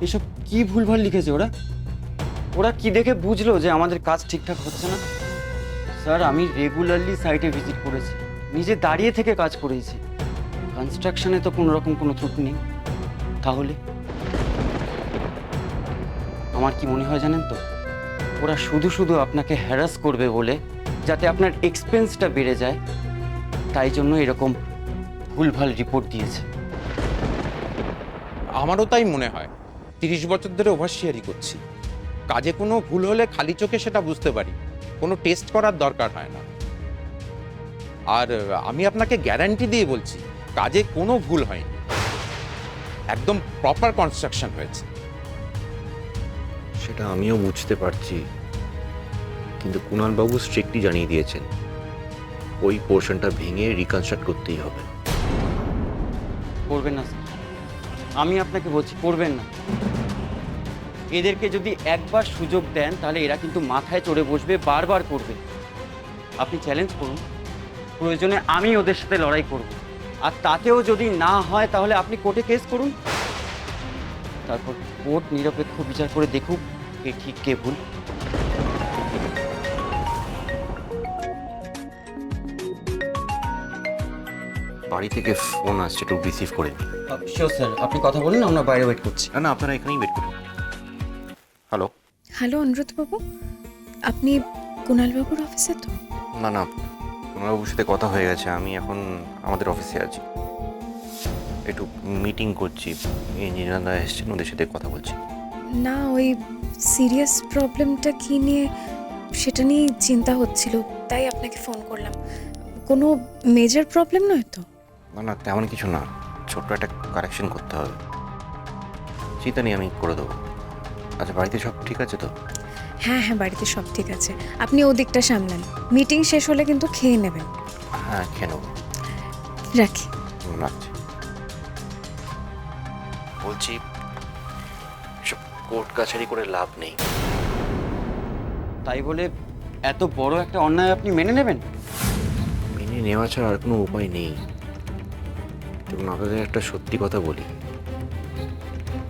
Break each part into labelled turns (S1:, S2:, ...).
S1: এসব কি ভুলভাল লিখেছে ওরা? ওরা কি দেখে বুঝলো যে আমাদের কাজ ঠিকঠাক হচ্ছে না? স্যার, আমি রেগুলারলি সাইটে ভিজিট করেছি, নিজে দাঁড়িয়ে থেকে কাজ করেছি। কনস্ট্রাকশনে তো কোনো রকম কোনো ত্রুটি নেই। তাহলে আমার কি মনে হয় জানেন তো, ওরা শুধু শুধু আপনাকে হ্যারাস করবে বলে, যাতে আপনার এক্সপেন্সটা বেড়ে যায়, তাই জন্য এরকম ভুলভাল রিপোর্ট দিয়েছে।
S2: আমারও তাই মনে হয়। 30 বছর ধরে ওভারশিয়ারি করছি, কাজে কোনো ভুল হলে খালি চোখে সেটা বুঝতে পারি, কোনো টেস্ট করার দরকার হয় না। আর আমি আপনাকে গ্যারান্টি দিয়ে বলছি, কাজে কোনো ভুল হয়নি, একদম প্রপার কনস্ট্রাকশন হয়েছে।
S3: সেটা আমিও বুঝতে পারছি, কিন্তু কুণালবাবু স্ট্রিক্টলি জানিয়ে দিয়েছেন ওই পোর্শনটা ভেঙে রিকনস্ট্রাক্ট করতেই হবে।
S1: করবেন না স্যার, আমি আপনাকে বলছি করবেন না। এদেরকে যদি একবার সুযোগ দেন তাহলে এরা কিন্তু মাথায় চড়ে বসবে, বারবার করবে। আপনি চ্যালেঞ্জ করুন, প্রয়োজনে আমি ওদের সাথে লড়াই করব। আর তাতেও যদি না হয় তাহলে আপনি কোর্টে কেস করুন, তারপর কোর্ট নিরপেক্ষ বিচার করে দেখুক কে ঠিক কে ভুল।
S3: বাড়ি থেকে ফোন আসছে, একটু রিসিভ করে নিই।
S1: শিওর স্যার, আপনি কথা বলুন, আমরা বাইরে ওয়েট করছি।
S3: না না, আপনারা এখানেই ওয়েট করুন। হ্যালো।
S4: হ্যালো অনিরুদ্ধবাবু, আপনি কুণালবাবুর অফিসে তো?
S3: না না, কুণালবাবুর সাথে কথা হয়ে গেছে, আমি এখন আমাদের অফিসে আছি, একটু মিটিং করছি। ইঞ্জিনিয়াররা এসছেন, ওদের সাথে কথা বলছি।
S4: না, ওই সিরিয়াস প্রবলেমটা কি নিয়ে সেটা নিয়ে চিন্তা হচ্ছিল, তাই আপনাকে ফোন করলাম। কোনো মেজর প্রবলেম নয় তো?
S3: না না, তেমন কিছু না, ছোট্ট একটা কারেকশন করতে হবে। চিন্তা নেই, আমি করে দেবো। আচ্ছা, বাড়িতে সব ঠিক আছে তো?
S4: হ্যাঁ হ্যাঁ, বাড়িতে সব ঠিক আছে। আপনি ওদিকটা সামলান, মিটিং শেষ হলে কিন্তু খেয়ে নেবেন।
S3: হ্যাঁ, খেয়ে নেবো।
S4: রাখি।
S3: রাখছি। বলছি, সব কোর্ট কাছারি করে লাভ নেই।
S1: তাই বলে এত বড় একটা অন্যায় আপনি মেনে নেবেন?
S3: মেনে নেওয়া ছাড়া আর কোনো উপায় নেই। এবং আপনাদের একটা সত্যি কথা বলি,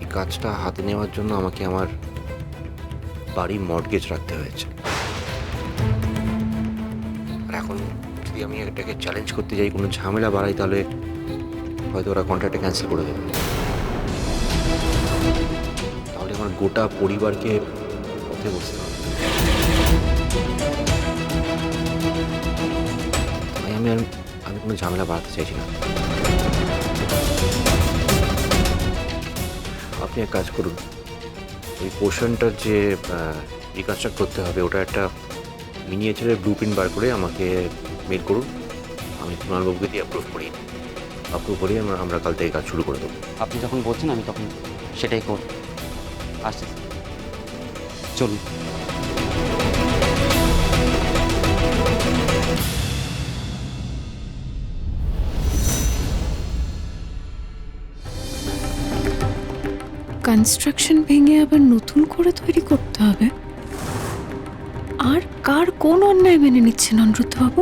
S3: এই কাজটা হাতে নেওয়ার জন্য আমাকে আমার বাড়ি মর্টগেজ রাখতে হয়েছে। আর এখন যদি আমি এটাকে চ্যালেঞ্জ করতে যাই, কোনো ঝামেলা বাড়াই, তাহলে হয়তো ওরা কন্ট্রাক্টটা ক্যান্সেল করে দেবে। তাহলে আমার গোটা পরিবারকে পথে বসতে হবে। তাই আমি কোনো ঝামেলা বাড়াতে চাইছি না। আপনি এক কাজ করুন, ওই পোর্শনটার যে রিকনস্ট্রাক্ট করতে হবে, ওটা একটা মিনিয়েচারের ব্লুপ্রিন্ট বার করে আমাকে মেল করুন। আমি কুণালবাবুকে দিয়ে অ্যাপ্রুভ করিয়ে আমরা কাল থেকে কাজ শুরু করে দেবো।
S1: আপনি যখন বলছেন আমি তখন সেটাই করব। আসছি স্যার, চলুন।
S4: কনস্ট্রাকশন ভেঙে আবার নতুন করে তৈরি করতে হবে? আর কার কোন অন্যায় মেনে নিচ্ছেন অনিরুদ্ধবাবু?